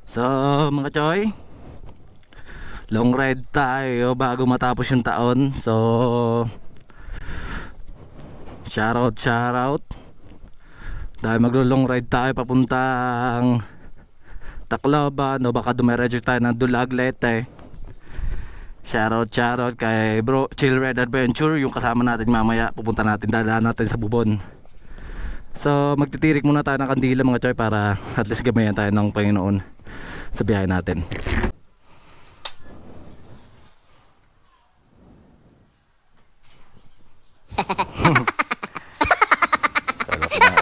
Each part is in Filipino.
So mga choy, long ride tayo bago matapos yung taon. So shoutout dahil maglo-long ride tayo papuntang Tacloban o baka dumiretso tayo ng Dulaglete. Shoutout kay bro Chill Red Adventure, yung kasama natin mamaya. Pupunta natin, dadaan natin sa Bubon. So magtitirik muna tayo ng kandila mga choy para at least gamayan tayo ng Panginoon sa biyahe natin. Sarap na.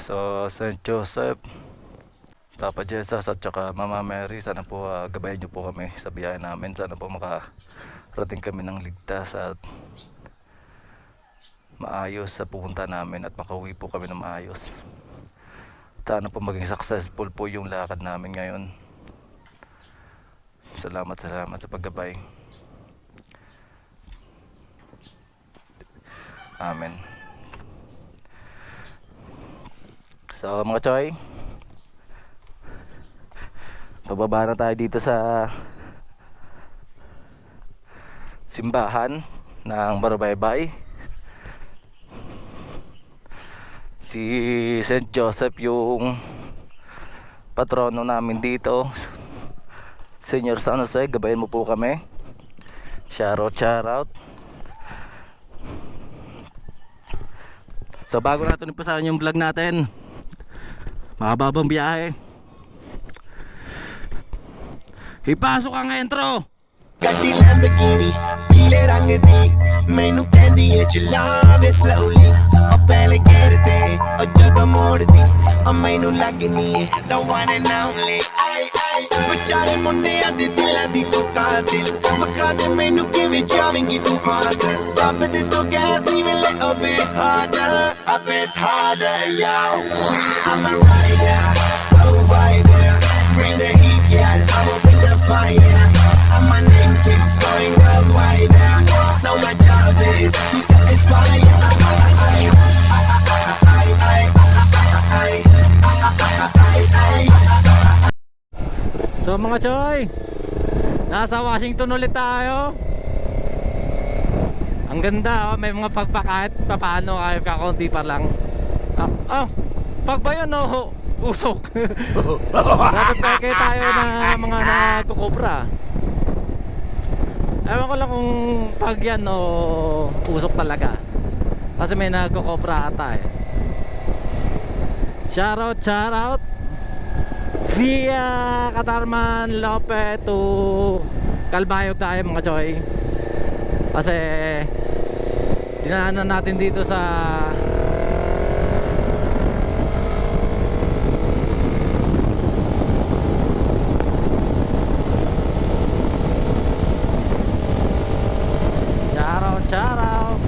So St. Joseph, Papa Jesus at saka Mama Mary, sana po gabayan nyo po kami sa biyahe namin. Sana po makarating kami ng ligtas at maayos sa pupunta namin at makauwi po kami ng maayos. Sana po maging successful po yung lakad namin ngayon. Salamat sa paggabay. Amen. So mga choy, pababa na tayo dito sa simbahan ng Barabaybay. Si St. Joseph yung patrono namin dito. Senior San Jose, gabayan mo po kami. Shoutout. So bago natin ipasahan yung vlog natin, makababang biyahe, ipasok ang intro. ਗੱਡੀ ਲੈਂਬਰਗਿਨੀ ਪੀਲੇ ਰੰਗ ਦੀ ਮੈਨੂੰ ਕਹਿੰਦੀ ਏ ਚਲਾਵੇ ਸਲੋਲੀ ਉਹ ਪਹਿਲੇ ਗੇਰ ਤੇ ਉਹ ਜਦੋਂ ਮੋੜਦੀ ਉਹ ਮੈਨੂੰ ਲੱਗਨੀ ਏ the one and only ਆਈ ਵਿਚਾਰੇ ਮੁੰਡਿਆਂ ਦੇ ਦਿਲਾਂ ਦੀ ਤੂੰ ਕਾਤਿਲ ਮਖਾ ਦੇ ਮੈਨੂੰ ਕਿਵੇਂ ਜਾਵੇਂਗੀ ਤੂੰ ਫਾਸਟ ਰੱਬ ਦੇ ਤੋਂ ਗੈਸ ਨਹੀਂ ਮਿਲੇ a bit harder yo I'm a rider provider bring the heat girl I'm up in the fire and my name keeps going worldwide so my job is to satisfy So mga choy, nasa Washington ulit tayo. Ang ganda, may mga pagpa kahit papaano, kahit kakunti pa lang. Pag ba yun usok. Dapat peke tayo na mga nagkukobra. Ewan ko lang kung pag yan usok talaga, kasi may nagkukobra ata eh. Shoutout via Katarman Lope to Calbayog tayo mga choy, kasi dinaanan natin dito sa Shoutout.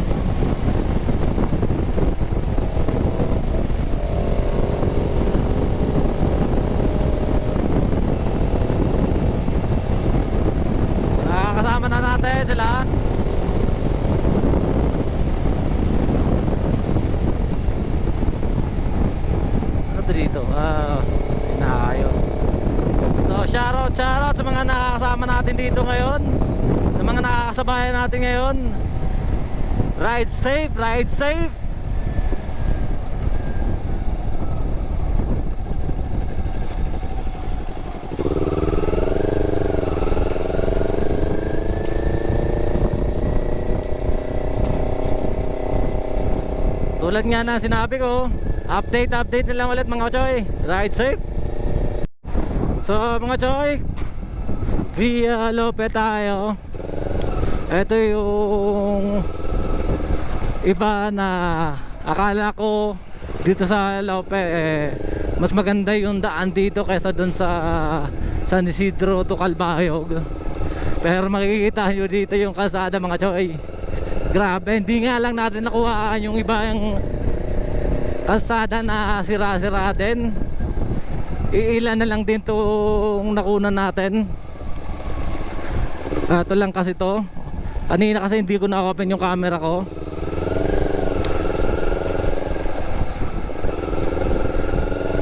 Nakakasama na natin sila. Ano dito? Inaayos. So shoutout sa mga nakakasama natin dito ngayon, sa mga nakakasabayan natin ngayon. Ride safe, ride safe. Tulad nga na sinabi ko, update na lang ulit mga choy. Ride safe. So mga choy, via Lope tayo. Ito yung iba na akala ko dito sa Lope mas maganda yung daan dito kaysa dun sa San Isidro to Calbayog. Pero makikita nyo dito yung kalsada mga choy, grabe, hindi nga lang natin nakuhaan yung iba yung kalsada na sira-sira din. Iilan na lang din itong nakunan natin. Ito lang kasi to. Kanina kasi hindi ko na-open yung camera ko.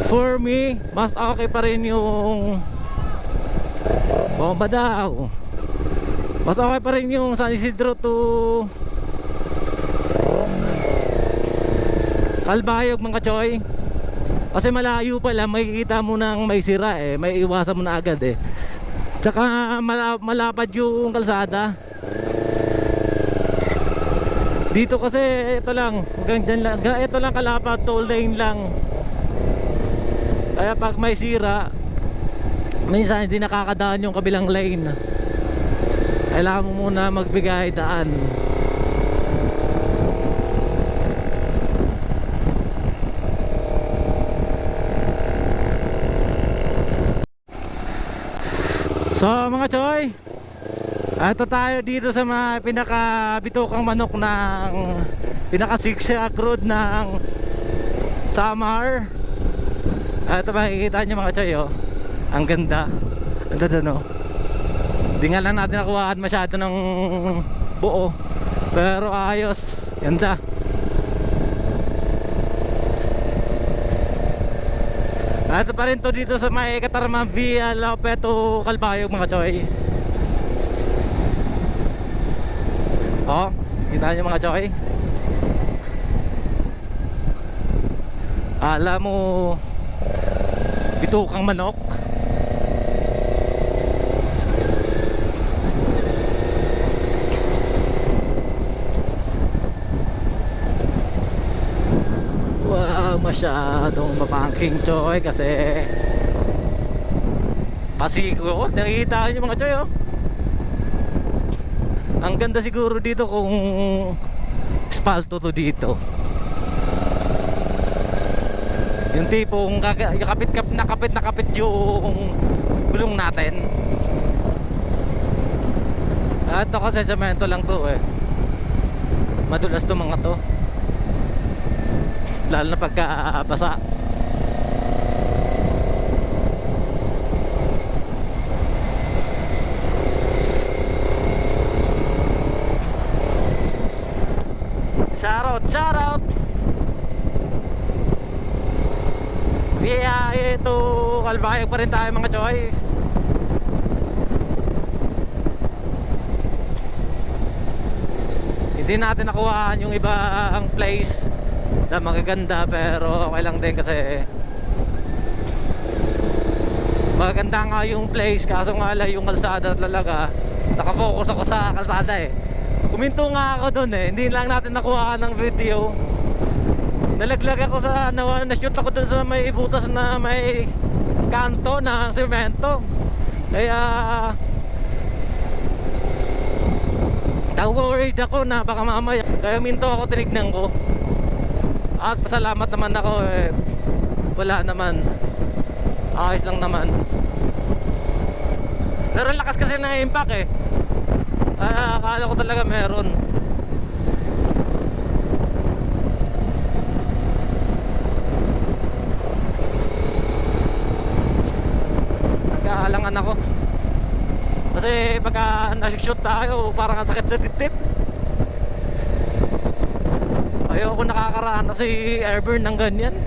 For me, mas okay pa rin yung bomba daw. Mas okay pa rin yung San Isidro to Calbayog mga choy. Kasi malayo pala, makikita mo nang may sira eh, may iwasan mo na agad eh. Tsaka malapad yung kalsada. Dito kasi ito lang, hanggang lang, ito lang kalapad, toll lane lang. Kaya pag may sira, minsan hindi nakakadaan yung kabilang lane. Kailangan mo muna magbigay daan. So mga choy, ito tayo dito sa mga pinakabitukang manok ng pinaka-zigzag road ng Samar. Ito makikita nyo mga choy, oh. Ang ganda. Ang ganda no. Hindi nga lang natin nakuhaan masyado ng buo, pero ayos. Ganda. Ito pa rin to dito sa may Katarman via Lopeto Calbayog mga choy. Oh, kita nyo mga choy. Alam mo, bitukang manok. Masyadong mapangking choy kasi pasiko. Nakikita nyo mga choy, oh. Ang ganda siguro dito kung espalto to dito. Yung tipong kapit na kapit yung gulong natin. Ito kasi semento lang to eh. Madulas to mga to, lalo na pagka basa. Shout out via ito Calbayog pa rin tayo mga choy. Hindi natin nakuhaan yung ibang place na magaganda, pero okay lang din kasi maganda nga yung place, kaso nga lang yung kalsada talaga, nakafocus ako sa kalsada eh. Kuminto nga ako dun eh, hindi lang natin nakuha ng video. Nalaglag ako sa na-shoot ako dun sa may butas na may kanto ng semento. Kaya worried ako na baka mamaya, kaya minto ako, tinignan ko. At pasalamat naman ako eh, wala naman, ayos lang naman. Pero lakas kasi ng impact eh, akala ko talaga meron. Nagkaalangan ako kasi pagka nag-shoot tayo parang ang sakit sa dibdib. Ayoko nakakaranas si airburn ng ganyan,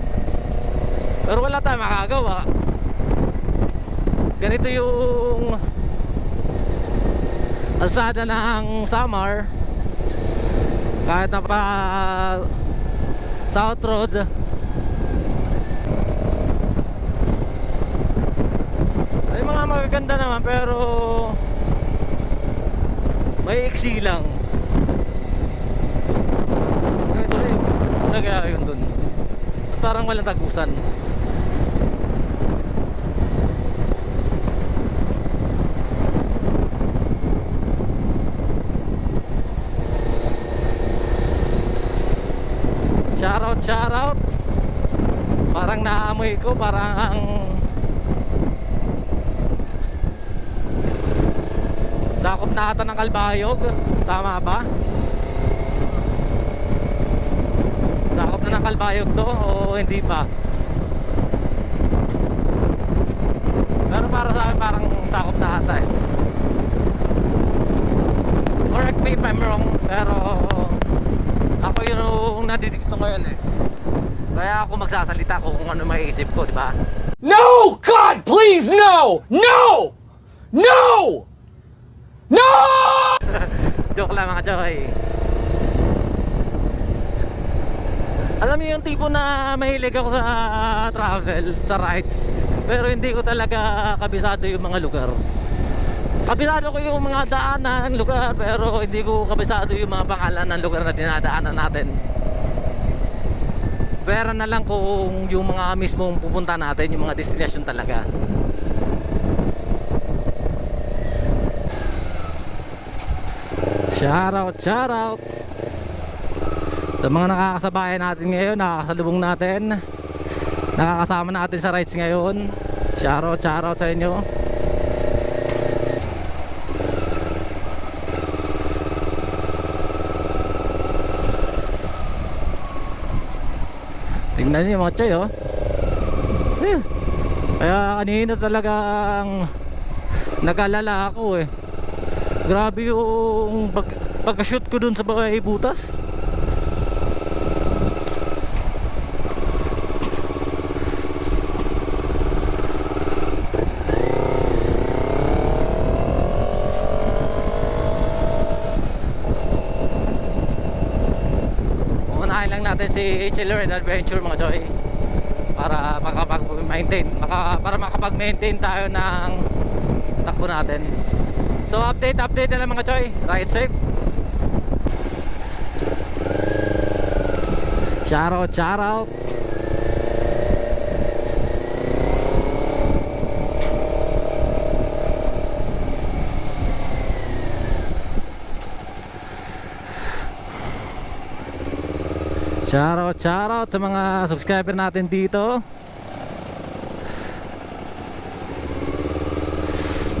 pero wala tayong makagawa. Ganito yung alsada ng Samar, kahit na pa South Road. Ay mga magaganda naman, pero may iksi lang. Kaya yun dun, parang walang tagusan. Shout out. Parang naamoy ko, parang sakop na ata ng Calbayog. Tama ba? Sakop sakop na ng Calbayog to o hindi pa. Pero para sa akin parang sakop na ata eh. Correct me if I'm wrong, pero ako yung nandito ngayon eh. Kaya ako magsasalita kung ano maiisip ko, di ba? No! God, please, no! No! No! No! Joke lang mga choy. Alam niyo yung tipo na mahilig ako sa travel, sa rides, pero hindi ko talaga kabisado yung mga lugar. Kabisado ko yung mga daanan, lugar, pero hindi ko kabisado yung mga pangalan ng lugar na dinadaanan natin. Pero na lang kung yung mga mismong pupunta natin, yung mga destination talaga. Shoutout, shoutout sa mga nakakasabay natin ngayon, nakakasalubong natin, nakakasama natin sa rides ngayon. Shoutout, shoutout sa inyo. Tingnan niyo mga choy, oh. Kaya kanina talagang nag-alala ako eh. Grabe yung pagka-shoot ko dun sa bahay butas. Unahin lang natin si Chiller and Adventure mga choy, para makapag-maintain, para makapag-maintain tayo ng takbo natin. So update na lang mga choy. Ride safe. Shoutout, shoutout. Shoutout, shoutout sa mga subscriber natin dito.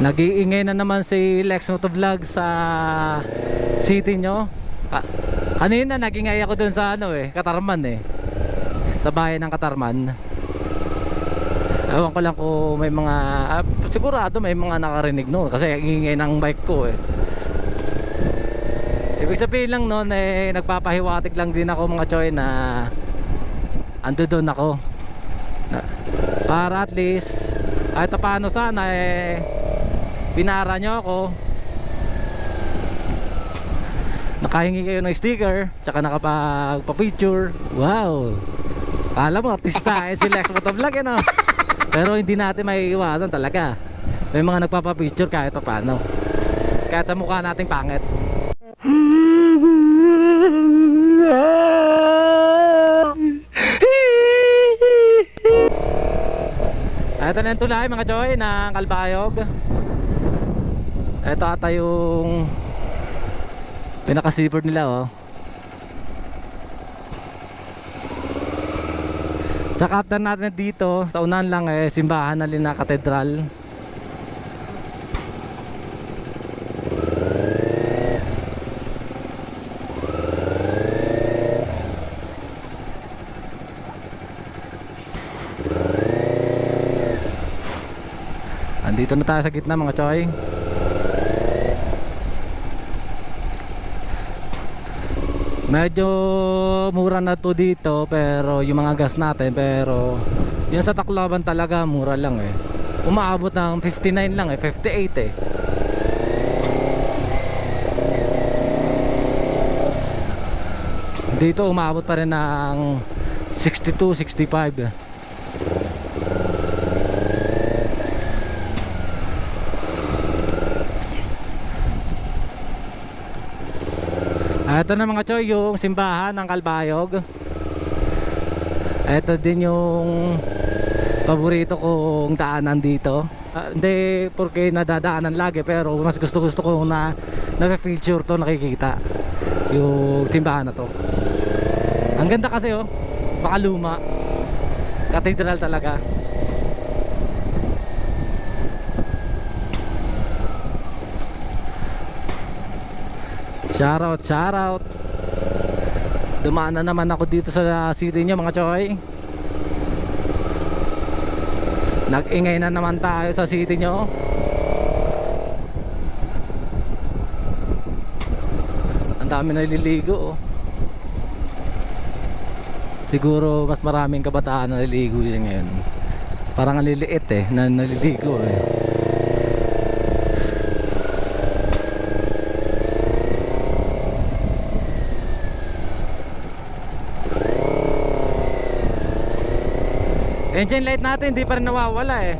Nag-iingay na naman si Lex Motovlog sa city nyo. Kanina nag-ingay ako dun sa Katarman eh, sa bayan ng Katarman. Ewan ko lang kung may mga sigurado may mga nakarinig no, kasi ingay ng bike ko eh. Ibig sabihin lang nun eh, nagpapahiwatig lang din ako mga choy na ando doon ako para at least kahit paano sana eh pinara nyo ako, nakahingi kayo ng sticker, tsaka nakapagpa-picture. Wow, kala mo artista eh si Lex Motovlog eh no? Pero hindi natin maiiwasan talaga, may mga nagpapa-picture kahit paano, kahit sa mukha nating pangit. Ito na yung tulay mga choy ng Calbayog. Ito ata yung pinaka-seaford nila oh. Sa captain natin dito, sa unahan lang eh, simbahan na Lina Cathedral. Andito na tayo sa gitna mga choy. Medyo mura na to dito, pero yung mga gas natin, pero yung sa Tacloban talaga mura lang eh. Umaabot ng 59 lang eh, 58 eh. Dito umaabot pa rin ng 62, 65 eh. Ito na mga choy yung simbahan ng Calbayog. Ito din yung paborito kong daanan dito. Hindi porque nadadaanan lagi, pero mas gusto ko na naka-feature to, nakikita yung simbahan na to. Ang ganda kasi oh, baka luma, cathedral talaga. Shoutout, shoutout. Dumaan na naman ako dito sa city nyo mga choy. Nag-ingay na naman tayo sa city nyo. Ang dami naliligo oh. Siguro mas maraming kabataan na naliligo dyan ngayon. Parang ang liliit eh na naliligo eh. Engine light natin hindi pa rin nawawala eh.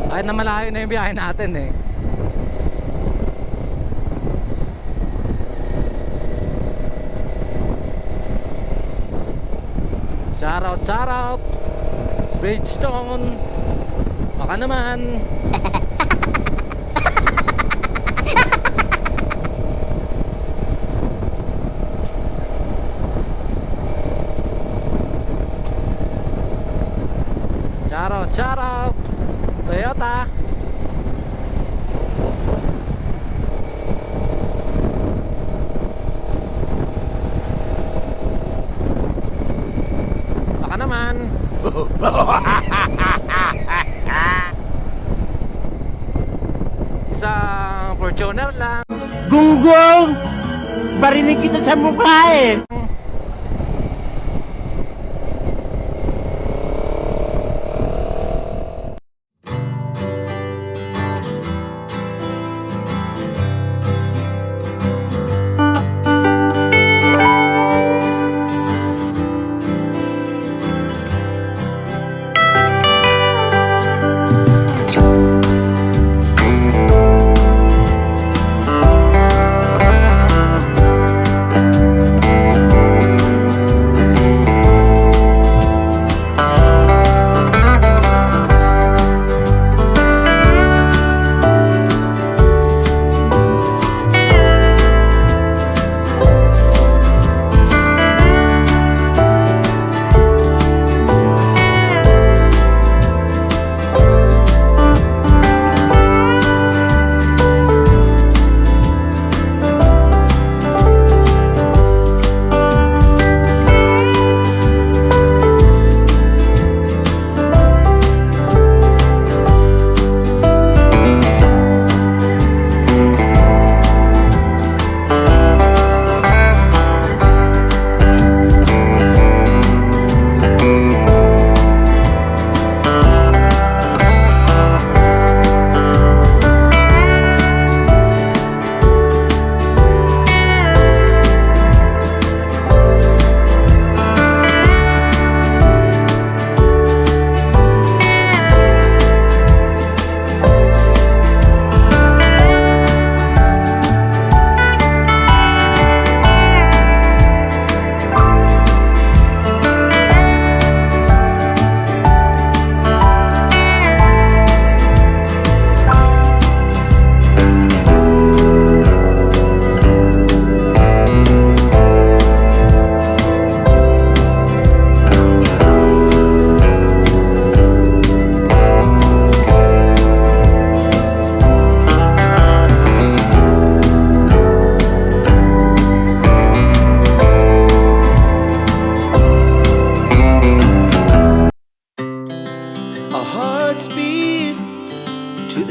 Kahit na malayo na yung biyahe natin eh. Shout out Bridgestone. Baka naman. Shout out Toyota. Baka naman. Isang Fortuner lang. Gunggong! Barinig kita sa mukha eh!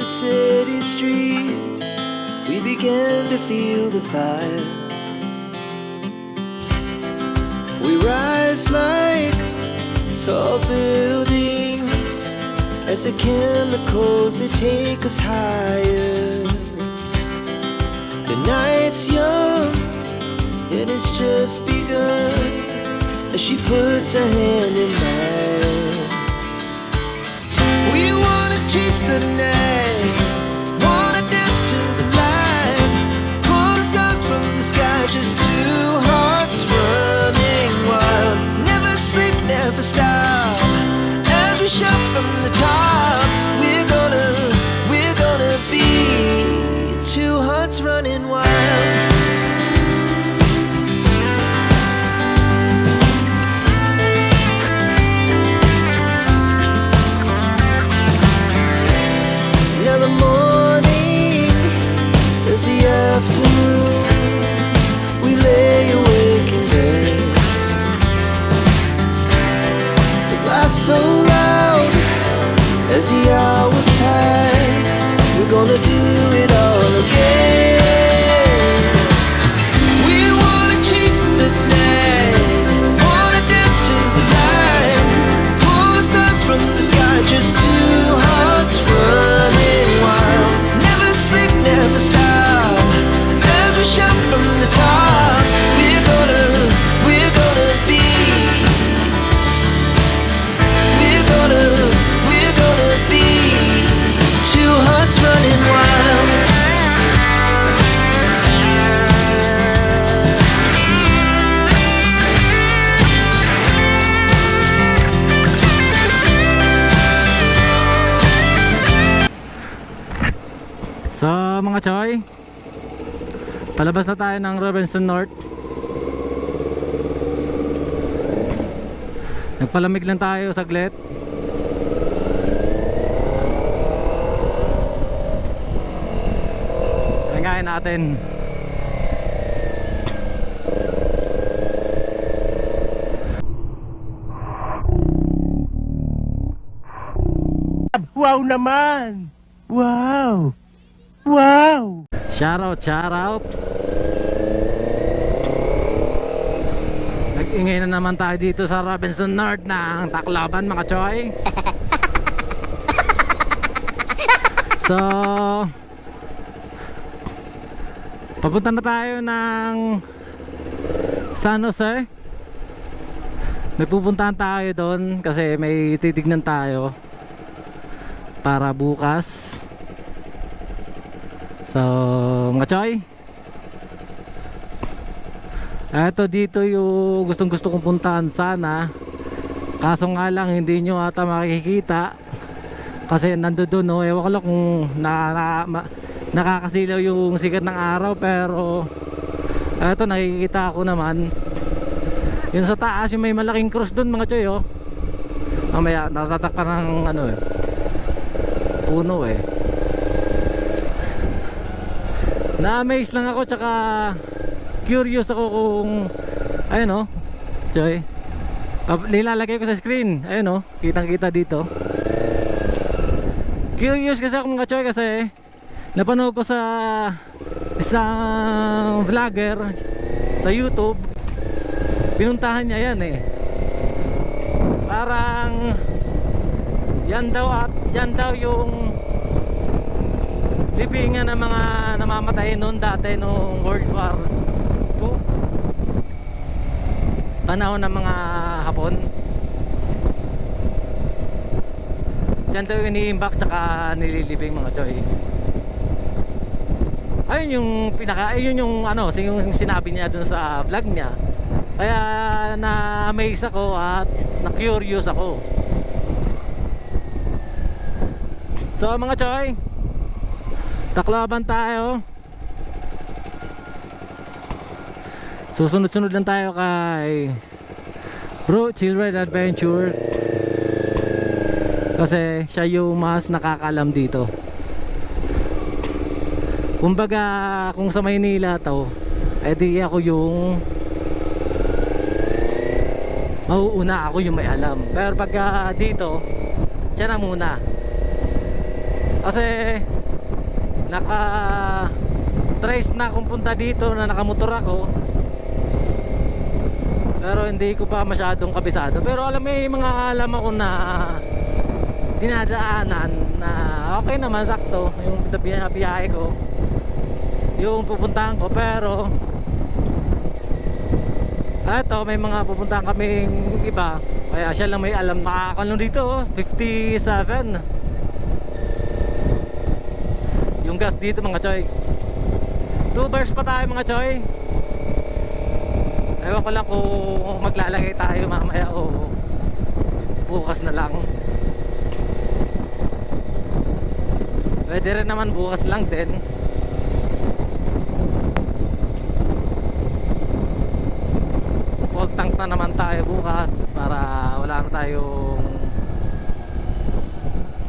city streets, we began to feel the fire. We rise like tall buildings as the chemicals, they take us higher. The night's young and it's just begun as she puts her hand in mine. We wanna chase the night, wanna dance to the light, pull the stars from the sky, just two hearts running wild. Never sleep, never stop, as we shout from the top. We're gonna be two hearts running wild. Afternoon, we lay awake heart so loud as the hours pass. We're gonna do it all again. We wanna chase the night, wanna dance to the light, pull the stars from the sky, just two hearts running wild. Never sleep, never stop, as we shout from the top. We're gonna be. We're gonna be two hearts running wild. So mga choy, palabas na tayo ng Robinson North. Nagpalamig lang tayo saglit. Hingain natin. Wow naman! Wow! Wow! Shout out, shout out. Nag-ingay na naman tayo dito sa Robinson North ng Tacloban mga choy. So papunta na tayo ng San Jose. May pupuntahan tayo doon kasi may titignan tayo para bukas. So mga choy, eto dito yung gustong gusto kong puntahan sana, kaso nga lang hindi nyo ata makikita kasi nandoon no. Ewan ko lang kung nakakasilaw yung sikat ng araw, pero eto nakikita ko naman yun sa taas, yung may malaking cross doon mga choy oh. Mamaya natatak ka ng ano eh, puno eh. Na-amaze lang ako, tsaka curious ako kung ayun oh, choy, nilalagay ko sa screen, ayun oh, kitang kita dito. Curious kasi ako mga choy kasi napanood ko sa isang vlogger sa YouTube, pinuntahan niya yan eh. Parang yan daw yung libingan ng mga namamatay noon dati noong World War II, panahon ng mga Hapon. Diyan daw iniimbak tsaka nililibing mga choy. Ayun yung ayun yung ano, yung sinabi niya dun sa vlog niya. Kaya na-amaze ako at na-curious ako. So mga choy, Tacloban tayo. Susunod-sunod lang tayo kay Bro Children Adventure kasi siya yung mas nakakaalam dito. Kumbaga kung sa Maynila to, edi ako yung mauuna, ako yung may alam. Pero pagka dito, siya na muna. Kasi naka-trace na akong punta dito na nakamotor ako, pero hindi ko pa masyadong kabisado. Pero alam mo, yung mga alam ako na dinadaanan na okay naman, sakto yung biyahe ko, yung pupuntahan ko. Pero eto, may mga pupuntahan kaming iba, kaya siya lang may alam. Nakakano dito 57 yung gas dito mga choy. 2 bars pa tayo mga choy. Ewan ko lang kung maglalagay tayo mamaya o bukas na lang. Pwede rin naman bukas lang din. Full tank na naman tayo bukas para wala na tayong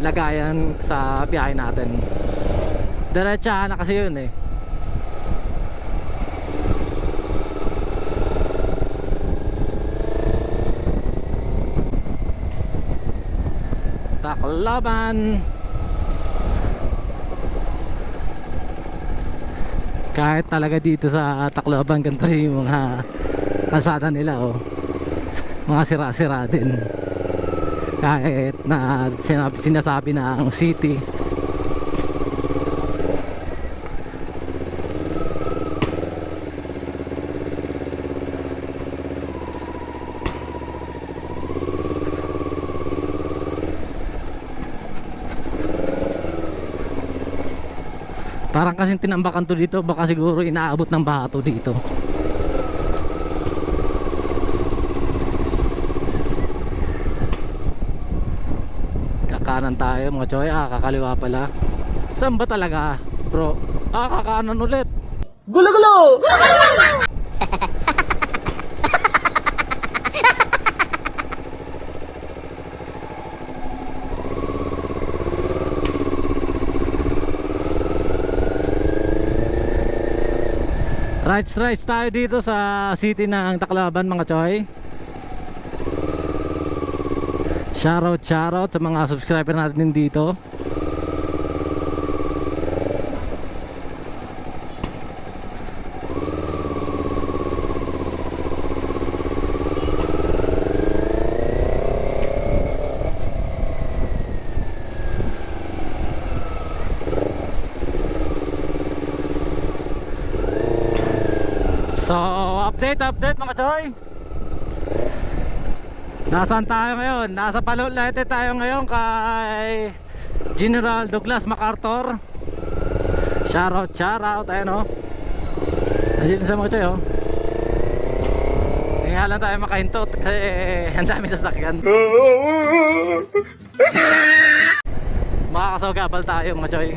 lagayan sa biyahe natin. Diretsahan na kasi yun eh. Tacloban. Kahit talaga dito sa Tacloban, ganito yung mga kalsada nila, oh. Mga sira-sira din. Kahit na sinasabi na ang city. Parang kasing tinambakan to dito, baka siguro inaabot ng baha to dito. Kakanan tayo mga choy, kakaliwa pala. Saan ba talaga bro? Kakanan ulit. Gulo-gulo! Rights tayo dito sa city ng Tacloban mga choy. Shoutout sa mga subscriber natin dito. So, update mga choy. Nasaan tayo ngayon? Nasa Palolete tayo ngayon kay General Douglas MacArthur. Shoutout, ayun o. Nandiyan sa mga choy o. Hindi nga lang tayo makahintot kasi ang dami sasakyan. Makakasawagabal tayo mga choy.